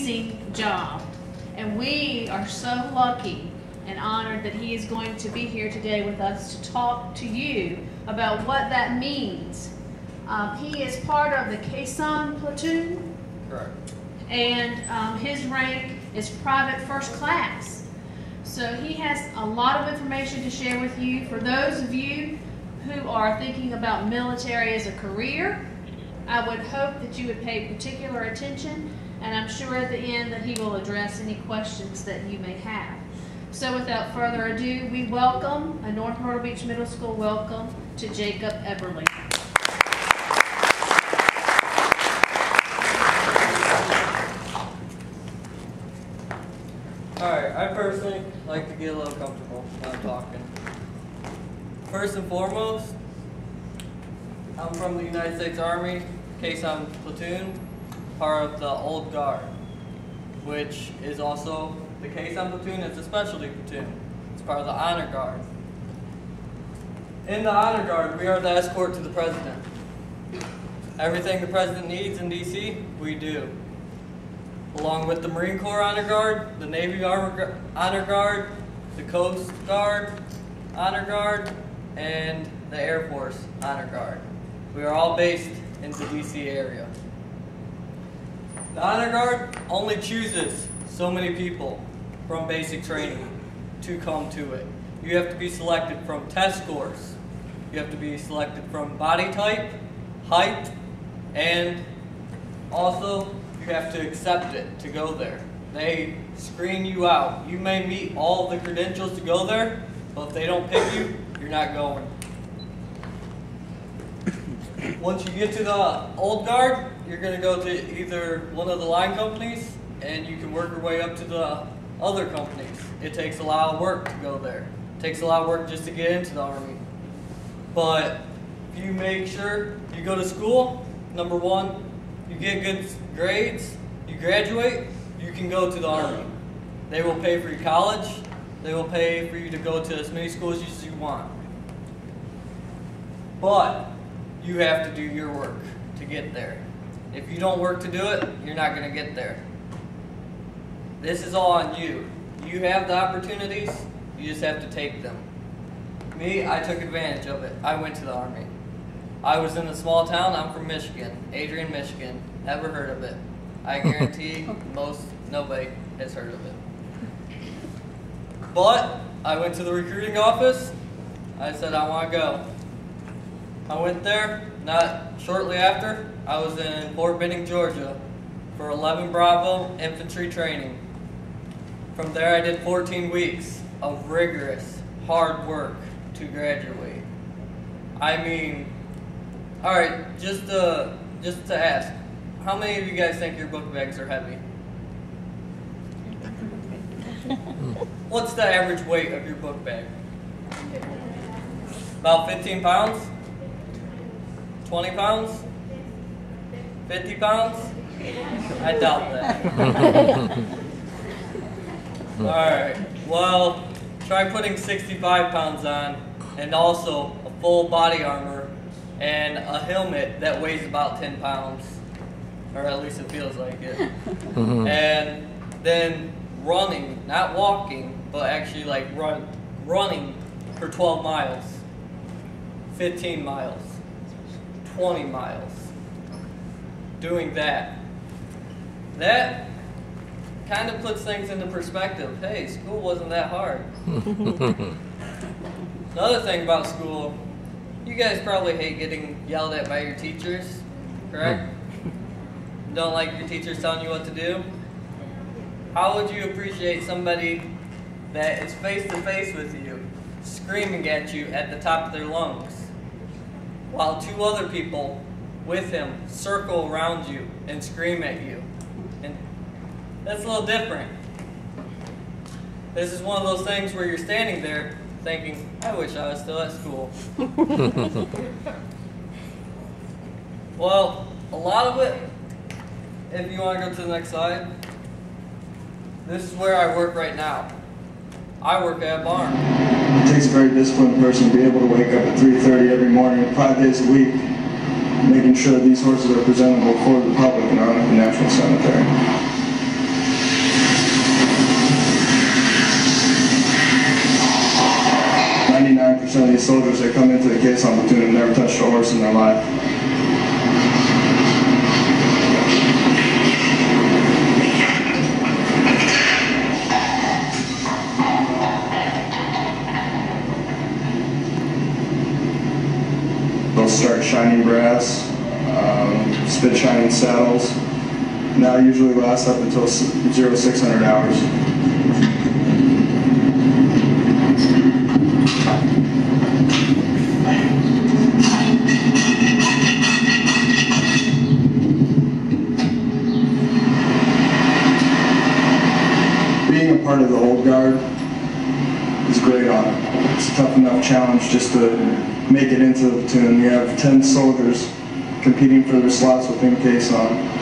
amazing job. And we are so lucky and honored that he is going to be here today with us to talk to you about what that means. He is part of the Caisson platoon. Correct. And his rank is private first class. So he has a lot of information to share with you. For those of you who are thinking about military as a career, I would hope that you would pay particular attention, and I'm sure at the end that he will address any questions that you may have. So without further ado, we welcome a North Myrtle Beach Middle School welcome to Jacob Eberly. Alright, I personally like to get a little comfortable when I'm talking. First and foremost, I'm from the United States Army, Caisson platoon, part of the Old Guard, which is also the Caisson platoon. It's a specialty platoon. It's part of the Honor Guard. In the Honor Guard, we are the escort to the President. Everything the President needs in D.C., we do. Along with the Marine Corps Honor Guard, the Navy Honor Guard, the Coast Guard Honor Guard, and the Air Force Honor Guard. We are all based in the D.C. area. The Honor Guard only chooses so many people from basic training to come to it. You have to be selected from test scores. You have to be selected from body type, height, and also you have to accept it to go there. They screen you out. You may meet all the credentials to go there, but if they don't pick you, you're not going. Once you get to the Old Guard, you're going to go to either one of the line companies, and you can work your way up to the other companies. It takes a lot of work to go there. It takes a lot of work just to get into the Army. But if you make sure you go to school, number one, you get good grades, you graduate, you can go to the Army. They will pay for your college. They will pay for you to go to as many schools as you want. But you have to do your work to get there. If you don't work to do it, you're not going to get there. This is all on you. You have the opportunities, you just have to take them. Me, I took advantage of it. I went to the Army. I was in a small town. I'm from Michigan, Adrian, Michigan. Ever heard of it? I guarantee nobody has heard of it. But I went to the recruiting office. I said I want to go. I went there. Not shortly after, I was in Fort Benning, Georgia for 11 Bravo infantry training. From there I did 14 weeks of rigorous, hard work to graduate. I mean, alright, just to ask, how many of you guys think your book bags are heavy? What's the average weight of your book bag? About 15 pounds? 20 pounds? 50 pounds? I doubt that. Alright, well, try putting 65 pounds on and also a full body armor and a helmet that weighs about 10 pounds. Or at least it feels like it. And then running, not walking, but actually like running for 12 miles, 15 miles, 20 miles. Doing that. That kind of puts things into perspective. Hey, school wasn't that hard. Another thing about school, you guys probably hate getting yelled at by your teachers, correct? Don't like your teachers telling you what to do? How would you appreciate somebody that is face to face with you, screaming at you at the top of their lungs, while two other people with him circle around you and scream at you? And that's a little different. This is one of those things where you're standing there thinking, I wish I was still at school. Well, a lot of it, if you want to go to the next slide, this is where I work right now. I work at a barn. It takes a very disciplined person to be able to wake up at 3:30 every morning, 5 days a week, making sure these horses are presentable for the public in Arlington National Cemetery. soldiers that come into the caisson platoon have never touched a horse in their life. They'll start shining brass, spit shining saddles, and that usually lasts up until 0600 hours. Being a part of the Old Guard is a great honor. It's a tough enough challenge just to make it into the platoon. We have 10 soldiers competing for their slots within caisson.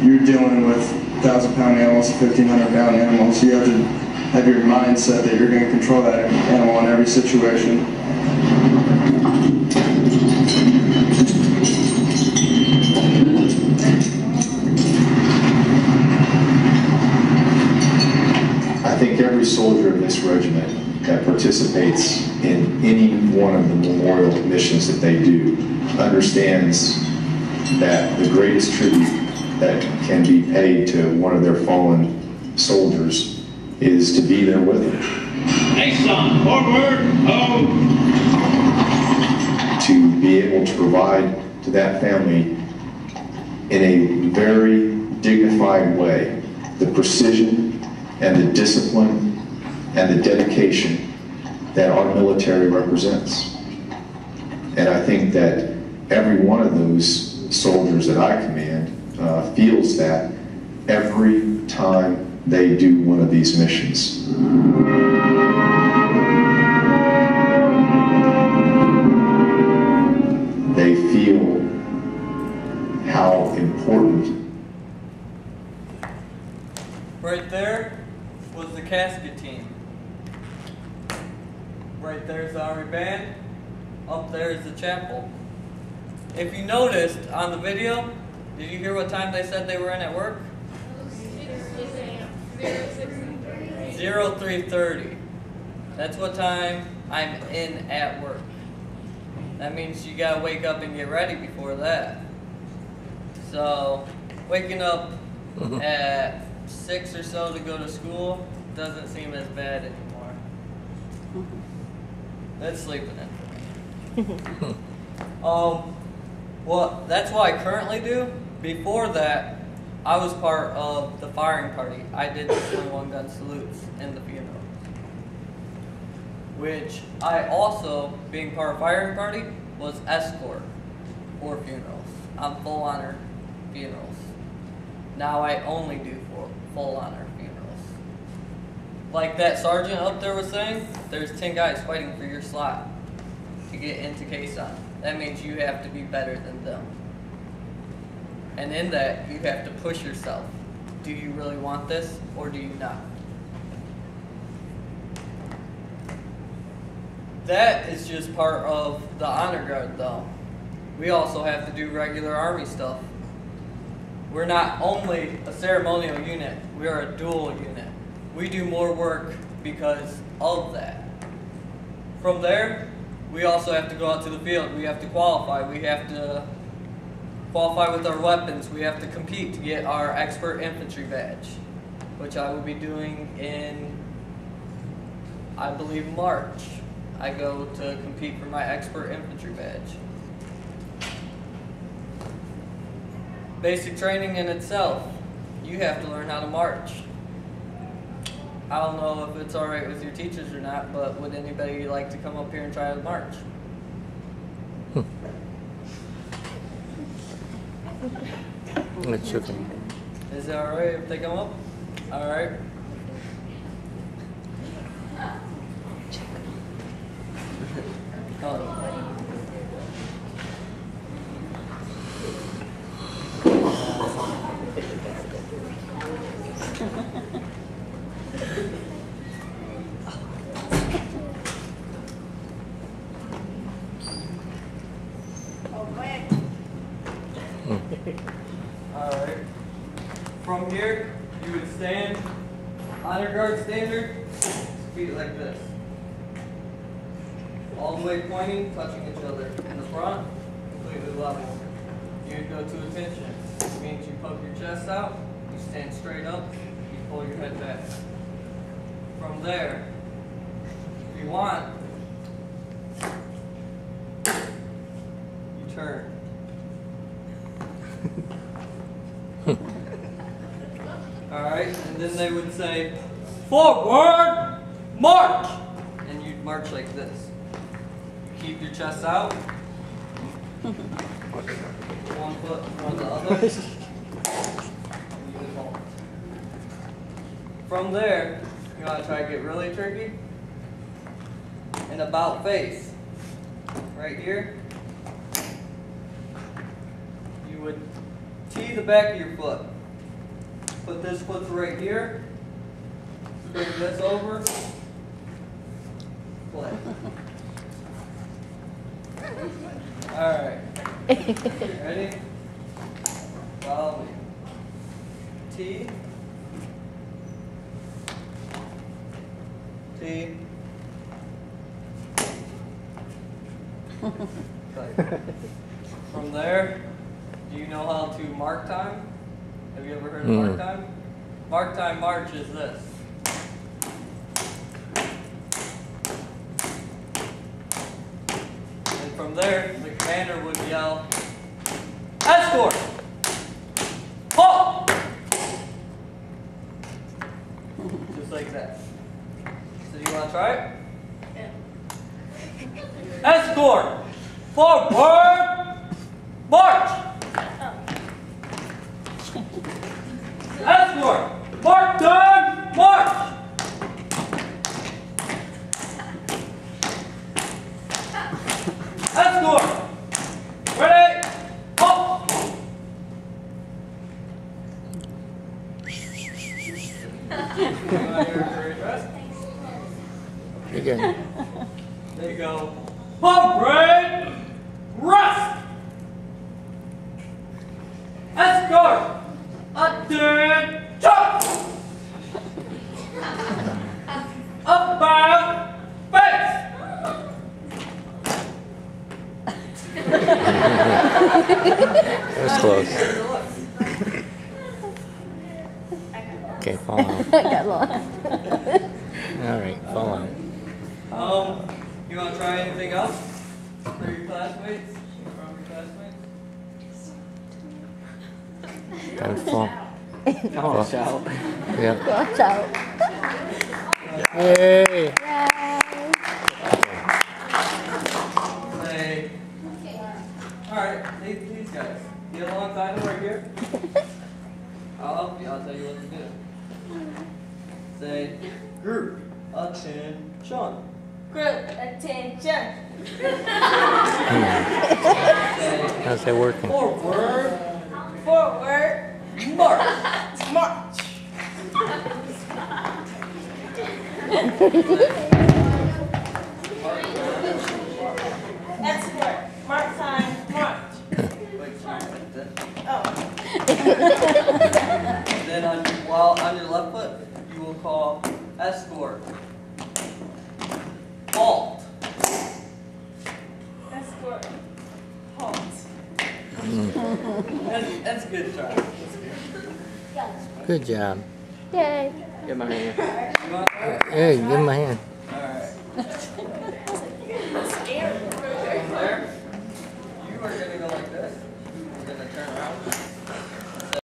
You're dealing with 1,000-pound animals, 1,500-pound animals. You have to have your mindset that you're going to control that animal in every situation. I think every soldier of this regiment that participates in any one of the memorial missions that they do understands that the greatest tribute that can be paid to one of their fallen soldiers is to be there with them. Caisson, forward, home! To be able to provide to that family in a very dignified way the precision and the discipline and the dedication that our military represents. And I think that every one of those soldiers that I command feels that every time they do one of these missions. They feel how important. Right there was the casket team. Right there's the Army band. Up there is the chapel. If you noticed on the video, did you hear what time they said they were in at work? 03:30. That's what time I'm in at work. That means you gotta wake up and get ready before that. So, waking up at 6 or so to go to school doesn't seem as bad anymore. That's sleeping in. Well, that's what I currently do. Before that, I was part of the firing party. I did the 21 gun salutes in the funeral. Which I also, being part of firing party, was escort for funerals. I'm full honor funerals. Now I only do full honor funerals. Like that sergeant up there was saying, there's 10 guys fighting for your slot to get into caisson. That means you have to be better than them. And in that, you have to push yourself. Do you really want this, or do you not? That is just part of the honor guard, though. We also have to do regular Army stuff. We're not only a ceremonial unit, we are a dual unit. We do more work because of that. From there, we also have to go out to the field. We have to qualify. We have to qualify with our weapons. We have to compete to get our expert infantry badge, which I will be doing in, I believe, March. I go to compete for my expert infantry badge. Basic training in itself, you have to learn how to march. I don't know if it's alright with your teachers or not, but would anybody like to come up here and try to march? It's okay. Is it alright if they come up? Alright. here, you would stand honor guard standard, feet like this. All the way pointing, touching each other. In the front, completely level. You would go to attention. It means you poke your chest out, you stand straight up, you pull your head back. From there, if you want, you turn. Alright, and then they would say, forward, march! And you'd march like this. You keep your chest out. One foot in front of the other. And you just hold. From there, you want to try to get really tricky. An about face. Right here. You would tee the back of your foot. Put this foot right here. Bring this over. Play. Alright. Ready? Follow me. T. T. From there, do you know how to mark time? Have you ever heard of mark time? Mark time march is this. And from there, the commander would yell, escort! Halt! Just like that. So you want to try it? Yeah. Escort! Forward! March! Escort! Mark time! March! Escort! Ready? Halt! Again. There you go. Forward! Rest! Escort! Attention! About face! That was close. Okay, fall out. Got lost. All right, fall out. You want to try anything else for your classmates? From your classmates? Time to fall. Watch out. Yeah. Watch out. Yay! Yay. Say, alright, these guys. You have alongside them right here? I'll help you, I'll tell you what to do. Say, group, attention. Group attention. Say, How's that working? forward, Forward. march. March. Escort. Mark time. March. Wait, sorry, like this. Oh. Then while on your left foot, you will call escort. Halt. Escort. Halt. That's a good try. Good job. Yay. Get my hand. You want to try it? Hey, give him a hand. Alright.